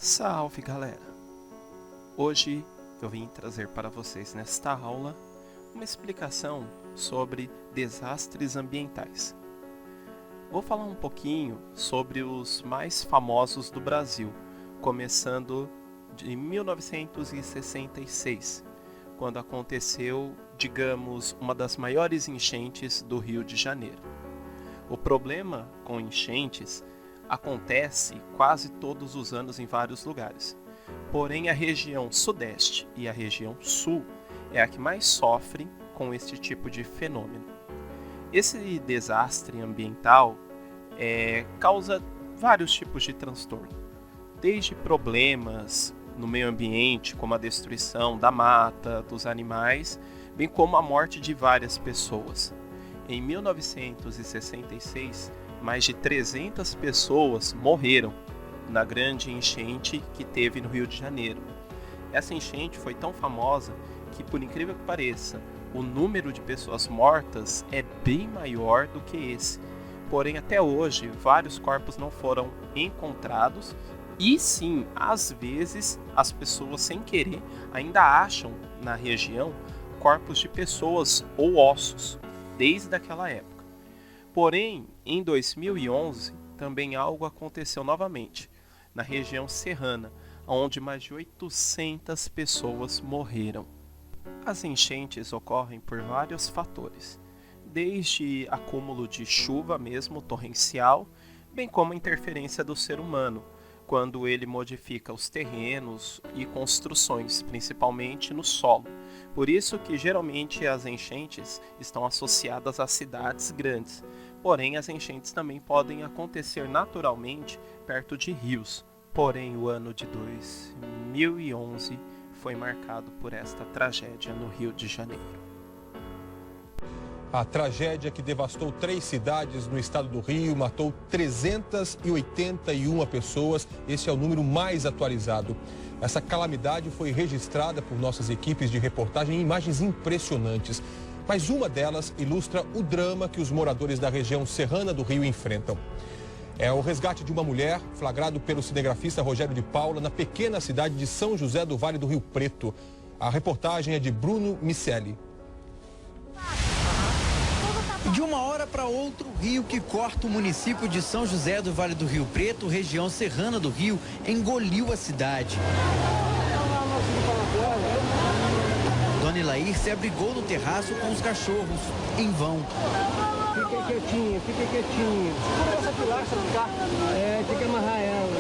Salve galera! Hoje eu vim trazer para vocês nesta aula uma explicação sobre desastres ambientais. Vou falar um pouquinho sobre os mais famosos do Brasil, começando de 1966, quando aconteceu, digamos, uma das maiores enchentes do Rio de Janeiro. O problema com enchentes acontece quase todos os anos em vários lugares. Porém, a região sudeste e a região sul é a que mais sofre com este tipo de fenômeno. Esse desastre ambiental causa vários tipos de transtorno, desde problemas no meio ambiente, como a destruição da mata, dos animais, bem como a morte de várias pessoas. Em 1966, mais de 300 pessoas morreram na grande enchente que teve no Rio de Janeiro. Essa enchente foi tão famosa que, por incrível que pareça, o número de pessoas mortas é bem maior do que esse. Porém, até hoje, vários corpos não foram encontrados e sim, às vezes, as pessoas sem querer ainda acham na região corpos de pessoas ou ossos, desde aquela época. Porém, em 2011, também algo aconteceu novamente, na região serrana, onde mais de 800 pessoas morreram. As enchentes ocorrem por vários fatores, desde acúmulo de chuva mesmo, torrencial, bem como a interferência do ser humano, quando ele modifica os terrenos e construções, principalmente no solo. Por isso que geralmente as enchentes estão associadas a cidades grandes. Porém, as enchentes também podem acontecer naturalmente perto de rios. Porém, o ano de 2011 foi marcado por esta tragédia no Rio de Janeiro. A tragédia que devastou 3 cidades no estado do Rio, matou 381 pessoas. Esse é o número mais atualizado. Essa calamidade foi registrada por nossas equipes de reportagem em imagens impressionantes. Mas uma delas ilustra o drama que os moradores da região serrana do Rio enfrentam. É o resgate de uma mulher, flagrado pelo cinegrafista Rogério de Paula, na pequena cidade de São José do Vale do Rio Preto. A reportagem é de Bruno Miceli. De uma hora para outra, o rio que corta o município de São José do Vale do Rio Preto, região serrana do Rio, engoliu a cidade. Dona Elair se abrigou no terraço com os cachorros, em vão. Fica quietinho, fica quietinho. Segura essa pilastra do carro. Tem que amarrar ela.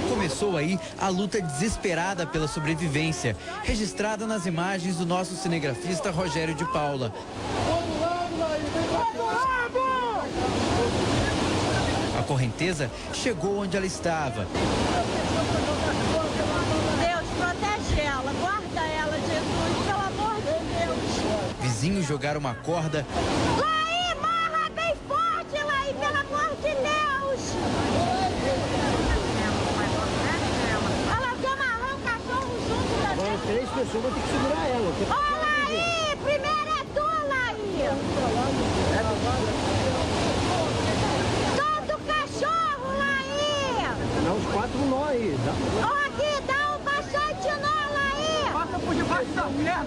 Começou aí a luta desesperada pela sobrevivência, registrada nas imagens do nosso cinegrafista Rogério de Paula. A correnteza chegou onde ela estava. Deus, protege ela, guarda ela, Jesus, pelo amor de Deus. Vizinhos jogaram uma corda. Laí, morra bem forte, Laí, pelo amor de Deus. Ela quer amarrar um cachorro junto da Agora gente. 3 pessoas vão ter que segurar ela. Ô, Laí, primeiro é tu, Laí. Solta o cachorro, Laí. Dá uns 4 nó aí. Ó, aqui, dá um bastante nó, Laí. Passa por debaixo da perna.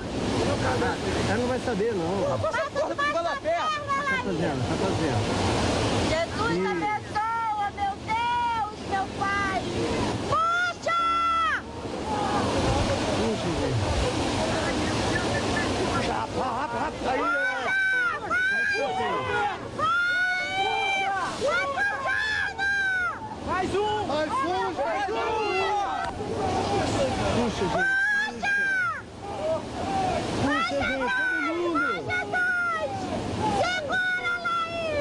Ela não vai saber, não. Passa por baixo da perna, Tá Laí. fazendo, tá fazendo. Jesus abençoa, meu Deus, meu Pai. Puxa! Puxa, gente. Puxa, rápido, rápido. Aí, Vai puxando! mais um! Mais um! Puxa, gente. Puxa, gente, todo mundo! Segura, Laí!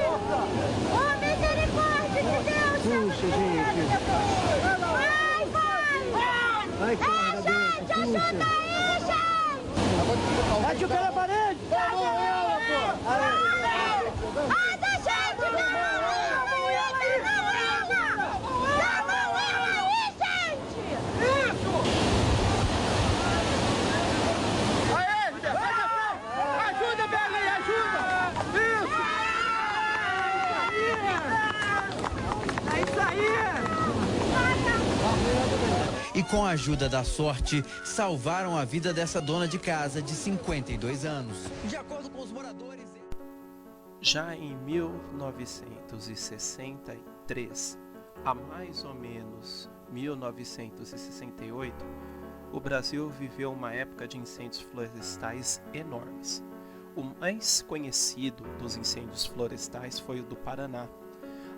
Oh, misericórdia de Deus! Puxa, gente. Vai! Ai, que merda dentro, Gente, ajuda puxa. aí, gente! Bate o pé na parede! Ajuda a gente! Não aí, gente! Ajuda, Belém, ajuda! Isso! E com a ajuda da sorte, salvaram a vida dessa dona de casa de 52 anos. De acordo com os moradores... Já em 1963, a mais ou menos 1968, o Brasil viveu uma época de incêndios florestais enormes. O mais conhecido dos incêndios florestais foi o do Paraná,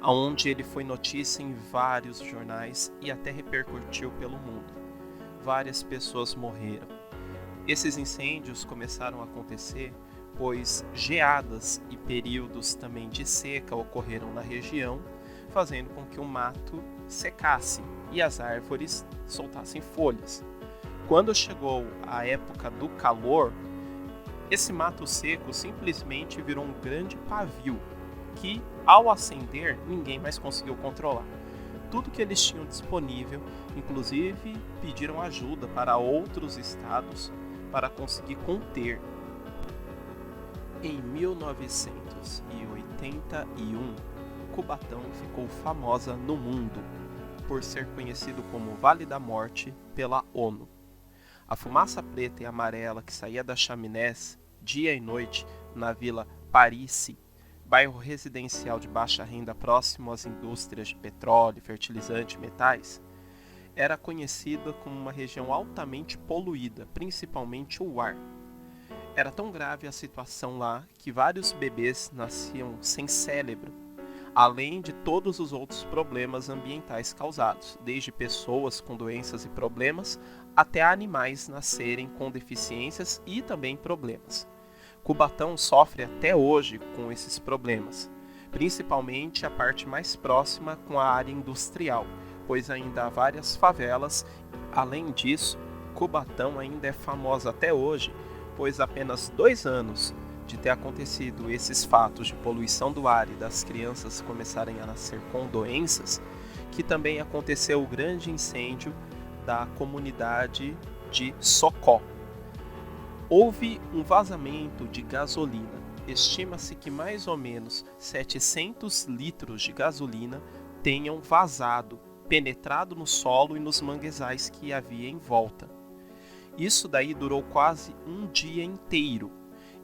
onde ele foi notícia em vários jornais e até repercutiu pelo mundo. Várias pessoas morreram. Esses incêndios começaram a acontecer pois geadas e períodos também de seca ocorreram na região, fazendo com que o mato secasse e as árvores soltassem folhas. Quando chegou a época do calor, esse mato seco simplesmente virou um grande pavio que, ao acender, ninguém mais conseguiu controlar. Tudo que eles tinham disponível, inclusive pediram ajuda para outros estados para conseguir conter. Em 1981, Cubatão ficou famosa no mundo por ser conhecido como Vale da Morte pela ONU. A fumaça preta e amarela que saía das chaminés dia e noite na Vila Paris, bairro residencial de baixa renda próximo às indústrias de petróleo, fertilizante e metais, era conhecida como uma região altamente poluída, principalmente o ar. Era tão grave a situação lá que vários bebês nasciam sem cérebro, além de todos os outros problemas ambientais causados, desde pessoas com doenças e problemas até animais nascerem com deficiências e também problemas. Cubatão sofre até hoje com esses problemas, principalmente a parte mais próxima com a área industrial, pois ainda há várias favelas. Além disso, Cubatão ainda é famosa até hoje, pois apenas 2 anos de ter acontecido esses fatos de poluição do ar e das crianças começarem a nascer com doenças, que também aconteceu o grande incêndio da comunidade de Socó. Houve um vazamento de gasolina. Estima-se que mais ou menos 700 litros de gasolina tenham vazado, penetrado no solo e nos manguezais que havia em volta. Isso daí durou quase um dia inteiro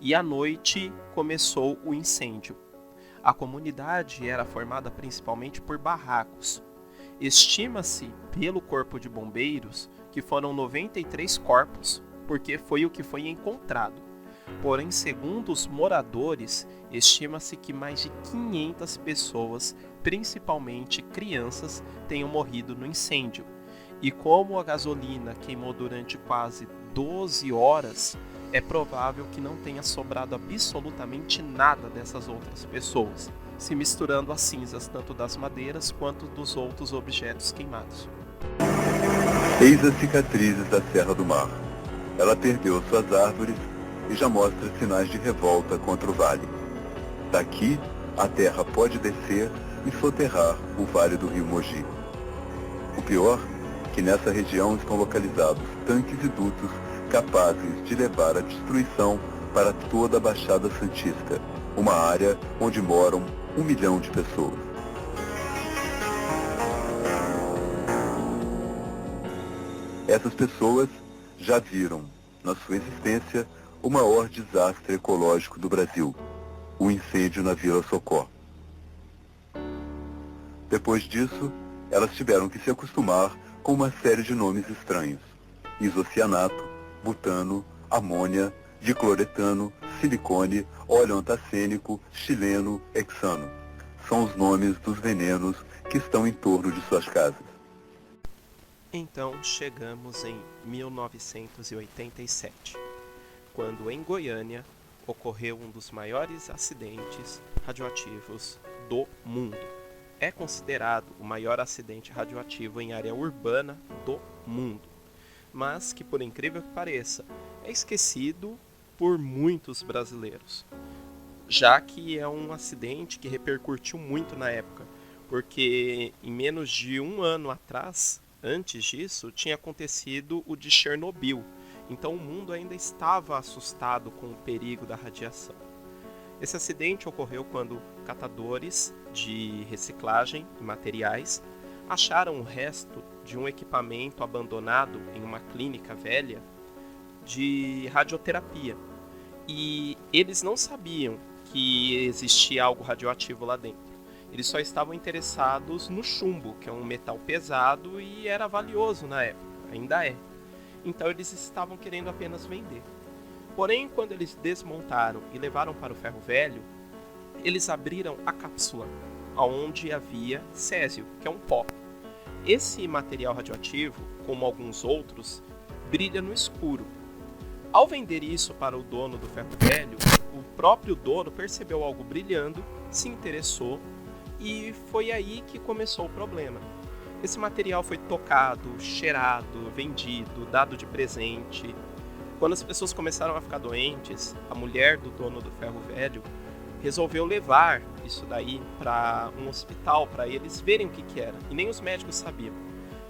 e à noite começou o incêndio. A comunidade era formada principalmente por barracos. Estima-se pelo Corpo de Bombeiros que foram 93 corpos, porque foi o que foi encontrado. Porém, segundo os moradores, estima-se que mais de 500 pessoas, principalmente crianças, tenham morrido no incêndio. E como a gasolina queimou durante quase 12 horas, é provável que não tenha sobrado absolutamente nada dessas outras pessoas, se misturando as cinzas tanto das madeiras quanto dos outros objetos queimados. Eis as cicatrizes da Serra do Mar. Ela perdeu suas árvores e já mostra sinais de revolta contra o vale. Daqui, a terra pode descer e soterrar o vale do rio Mogi. O pior que nessa região estão localizados tanques e dutos capazes de levar a destruição para toda a Baixada Santista, uma área onde moram 1 milhão de pessoas. Essas pessoas já viram, na sua existência, o maior desastre ecológico do Brasil, o incêndio na Vila Socó. Depois disso, elas tiveram que se acostumar com uma série de nomes estranhos: isocianato, butano, amônia, dicloretano, silicone, óleo antacênico, xileno, hexano. São os nomes dos venenos que estão em torno de suas casas. Então chegamos em 1987, quando em Goiânia ocorreu um dos maiores acidentes radioativos do mundo. É considerado o maior acidente radioativo em área urbana do mundo, mas que, por incrível que pareça, é esquecido por muitos brasileiros, já que é um acidente que repercutiu muito na época, porque em menos de 1 ano atrás, antes disso, tinha acontecido o de Chernobyl, então o mundo ainda estava assustado com o perigo da radiação. Esse acidente ocorreu quando catadores de reciclagem e materiais acharam o resto de um equipamento abandonado em uma clínica velha de radioterapia. E eles não sabiam que existia algo radioativo lá dentro. Eles só estavam interessados no chumbo, que é um metal pesado e era valioso na época, ainda é. Então eles estavam querendo apenas vender. Porém, quando eles desmontaram e levaram para o ferro velho, eles abriram a cápsula, onde havia césio, que é um pó. Esse material radioativo, como alguns outros, brilha no escuro. Ao vender isso para o dono do ferro velho, o próprio dono percebeu algo brilhando, se interessou e foi aí que começou o problema. Esse material foi tocado, cheirado, vendido, dado de presente. Quando as pessoas começaram a ficar doentes, a mulher do dono do ferro velho resolveu levar isso daí para um hospital para eles verem o que era. E nem os médicos sabiam.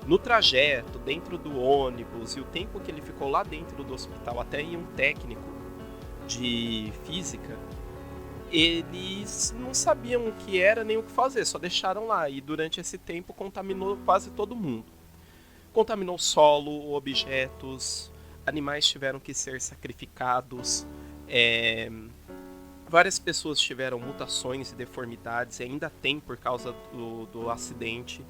No trajeto, dentro do ônibus e o tempo que ele ficou lá dentro do hospital até ir um técnico de física, eles não sabiam o que era nem o que fazer, só deixaram lá. E durante esse tempo contaminou quase todo mundo. Contaminou solo, objetos, animais tiveram que ser sacrificados, várias pessoas tiveram mutações e deformidades, e ainda tem por causa do acidente,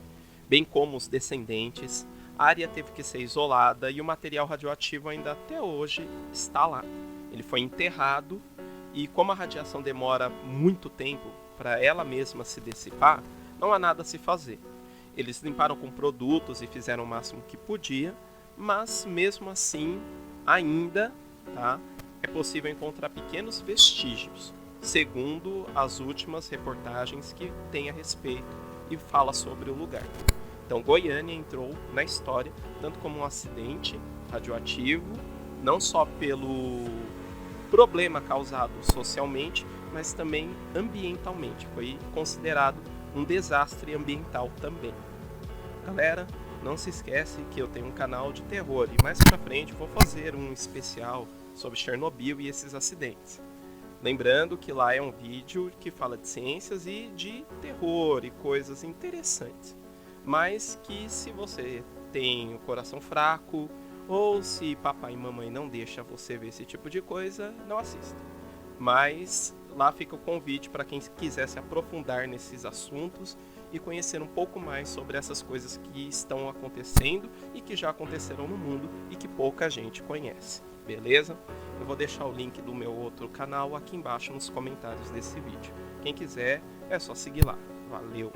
bem como os descendentes. A área teve que ser isolada e o material radioativo ainda até hoje está lá. Ele foi enterrado e como a radiação demora muito tempo para ela mesma se dissipar, não há nada a se fazer. Eles limparam com produtos e fizeram o máximo que podia, mas mesmo assim ainda é possível encontrar pequenos vestígios, segundo as últimas reportagens que tem a respeito e fala sobre o lugar. Então Goiânia entrou na história tanto como um acidente radioativo, não só pelo problema causado socialmente, mas também ambientalmente. Foi considerado um desastre ambiental também. Galera, não se esquece que eu tenho um canal de terror e mais pra frente vou fazer um especial sobre Chernobyl e esses acidentes. Lembrando que lá é um vídeo que fala de ciências e de terror e coisas interessantes. Mas que se você tem o coração fraco ou se papai e mamãe não deixam você ver esse tipo de coisa, não assista. Mas lá fica o convite para quem quiser se aprofundar nesses assuntos e conhecer um pouco mais sobre essas coisas que estão acontecendo e que já aconteceram no mundo e que pouca gente conhece, beleza? Eu vou deixar o link do meu outro canal aqui embaixo nos comentários desse vídeo. Quem quiser, é só seguir lá. Valeu!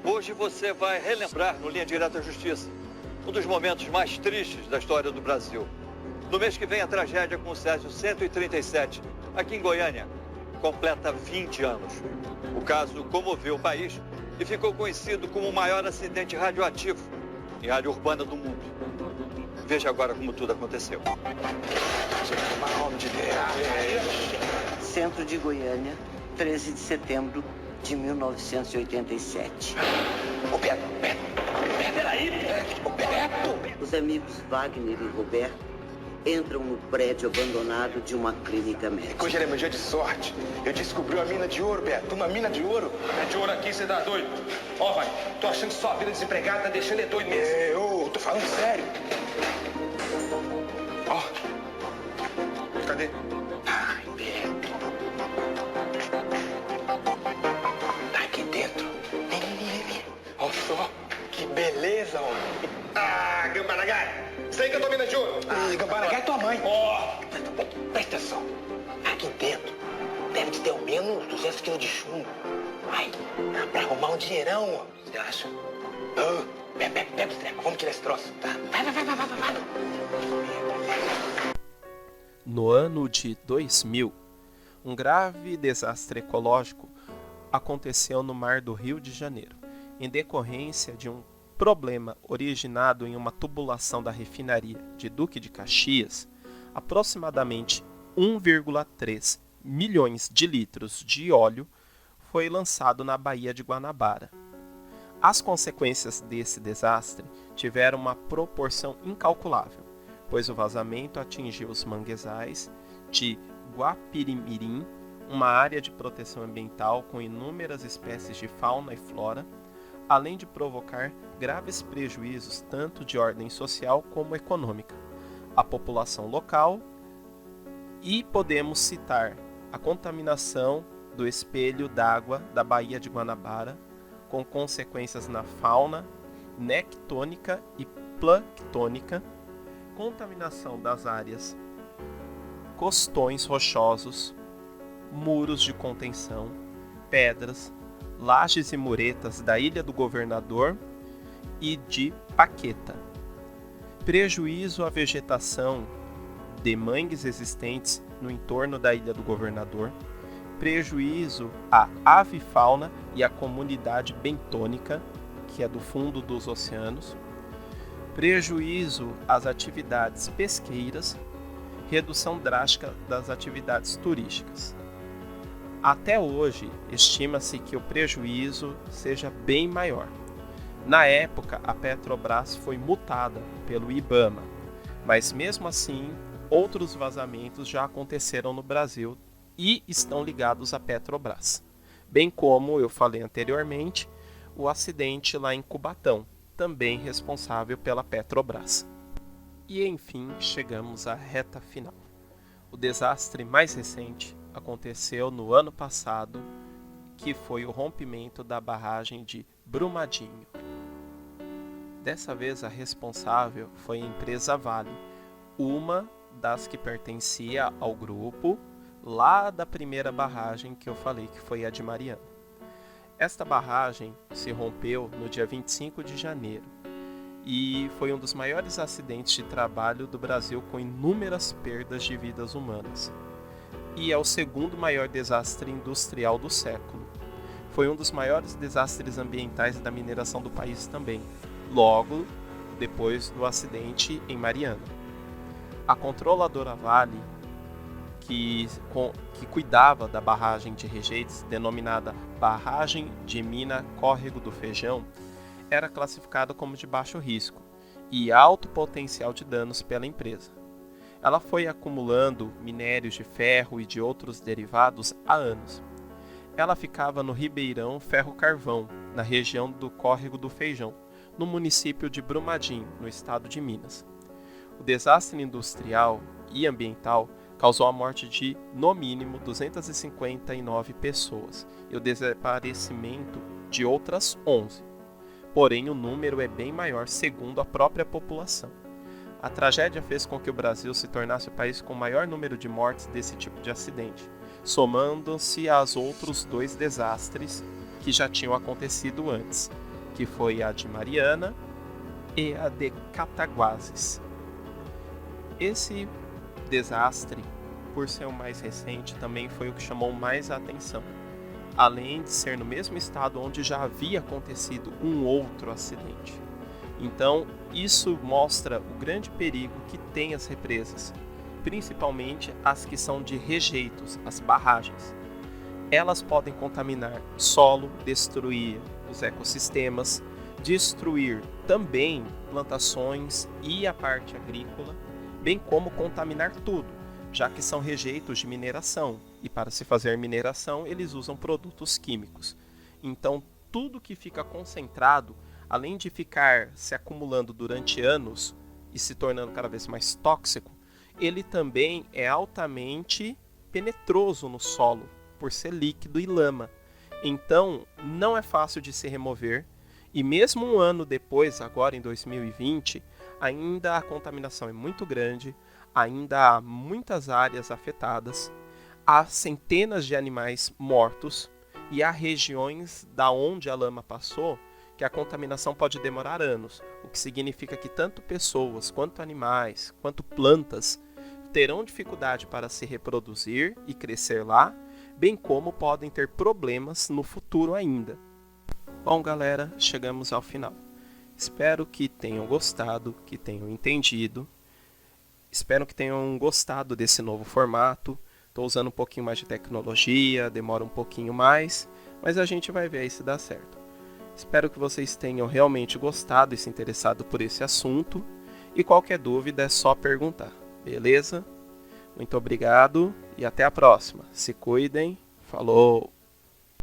Hoje você vai relembrar no Linha Direta à Justiça um dos momentos mais tristes da história do Brasil. No mês que vem, a tragédia com o Césio 137, aqui em Goiânia, completa 20 anos. O caso comoveu o país e ficou conhecido como o maior acidente radioativo em área urbana do mundo. Veja agora como tudo aconteceu. Centro de Goiânia, 13 de setembro de 1987. Os amigos Wagner e Roberto entram no prédio abandonado de uma clínica médica. Hoje era meu dia de sorte. Eu descobri uma mina de ouro, Beto. Uma mina de ouro. É de ouro aqui, você tá doido? Ó, vai, tô achando que sua vida desempregada tá deixando ele doido mesmo. Eu tô falando sério. Ó. Cadê? Ai, Beto. Tá aqui dentro. Vem. Olha só. Que beleza, homem. Ah, Gambaragai. Isso aí que eu tô vendo de ouro. Ah, Gambaragai é tua mãe. Ó. Presta atenção. Aqui dentro deve ter ao menos 200 quilos de chumbo. Ai, dá pra arrumar um dinheirão, ó. Você acha? Pega o treco. Vamos tirar esse troço, tá? Vai. No ano de 2000, um grave desastre ecológico aconteceu no mar do Rio de Janeiro, em decorrência de um problema originado em uma tubulação da refinaria de Duque de Caxias. Aproximadamente 1,3 milhões de litros de óleo foi lançado na Baía de Guanabara. As consequências desse desastre tiveram uma proporção incalculável, pois o vazamento atingiu os manguezais de Guapirimirim, uma área de proteção ambiental com inúmeras espécies de fauna e flora, além de provocar graves prejuízos tanto de ordem social como econômica à população local, e podemos citar a contaminação do espelho d'água da Baía de Guanabara, com consequências na fauna nectônica e planctônica, contaminação das áreas costões rochosos, muros de contenção, pedras, lajes e muretas da Ilha do Governador e de Paqueta. Prejuízo à vegetação de mangues existentes no entorno da Ilha do Governador, prejuízo à avifauna e à comunidade bentônica, que é do fundo dos oceanos, prejuízo às atividades pesqueiras, redução drástica das atividades turísticas. Até hoje, estima-se que o prejuízo seja bem maior. Na época, a Petrobras foi multada pelo IBAMA, mas mesmo assim, outros vazamentos já aconteceram no Brasil e estão ligados à Petrobras. Bem como eu falei anteriormente, o acidente lá em Cubatão, também responsável pela Petrobras. E enfim, chegamos à reta final. O desastre mais recente aconteceu no ano passado, que foi o rompimento da barragem de Brumadinho. Dessa vez a responsável foi a empresa Vale, uma das que pertencia ao grupo lá da primeira barragem que eu falei, que foi a de Mariana. Esta barragem se rompeu no dia 25 de janeiro e foi um dos maiores acidentes de trabalho do Brasil, com inúmeras perdas de vidas humanas. E é o segundo maior desastre industrial do século. Foi um dos maiores desastres ambientais da mineração do país também, logo depois do acidente em Mariana. A controladora Vale, que cuidava da barragem de Rejeitos, denominada Barragem de Mina Córrego do Feijão, era classificada como de baixo risco e alto potencial de danos pela empresa. Ela foi acumulando minérios de ferro e de outros derivados há anos. Ela ficava no Ribeirão Ferro-Carvão, na região do Córrego do Feijão, no município de Brumadinho, no estado de Minas. O desastre industrial e ambiental causou a morte de, no mínimo, 259 pessoas e o desaparecimento de outras 11. Porém, o número é bem maior, segundo a própria população. A tragédia fez com que o Brasil se tornasse o país com o maior número de mortes desse tipo de acidente, somando-se aos outros dois desastres que já tinham acontecido antes, que foi a de Mariana e a de Cataguases. Esse desastre, por ser o mais recente, também foi o que chamou mais a atenção, além de ser no mesmo estado onde já havia acontecido um outro acidente. Então, isso mostra o grande perigo que tem as represas, principalmente as que são de rejeitos, as barragens. Elas podem contaminar solo, destruir os ecossistemas, destruir também plantações e a parte agrícola, bem como contaminar tudo, já que são rejeitos de mineração, e para se fazer mineração eles usam produtos químicos. Então tudo que fica concentrado, além de ficar se acumulando durante anos e se tornando cada vez mais tóxico, ele também é altamente penetroso no solo, por ser líquido e lama. Então não é fácil de se remover, e mesmo um ano depois, agora em 2020, ainda a contaminação é muito grande, ainda há muitas áreas afetadas, há centenas de animais mortos e há regiões da onde a lama passou que a contaminação pode demorar anos, o que significa que tanto pessoas, quanto animais, quanto plantas terão dificuldade para se reproduzir e crescer lá, bem como podem ter problemas no futuro ainda. Bom, galera, chegamos ao final. Espero que tenham gostado, que tenham entendido. Espero que tenham gostado desse novo formato. Estou usando um pouquinho mais de tecnologia, demora um pouquinho mais, mas a gente vai ver aí se dá certo. Espero que vocês tenham realmente gostado e se interessado por esse assunto. E qualquer dúvida é só perguntar, beleza? Muito obrigado e até a próxima. Se cuidem. Falou!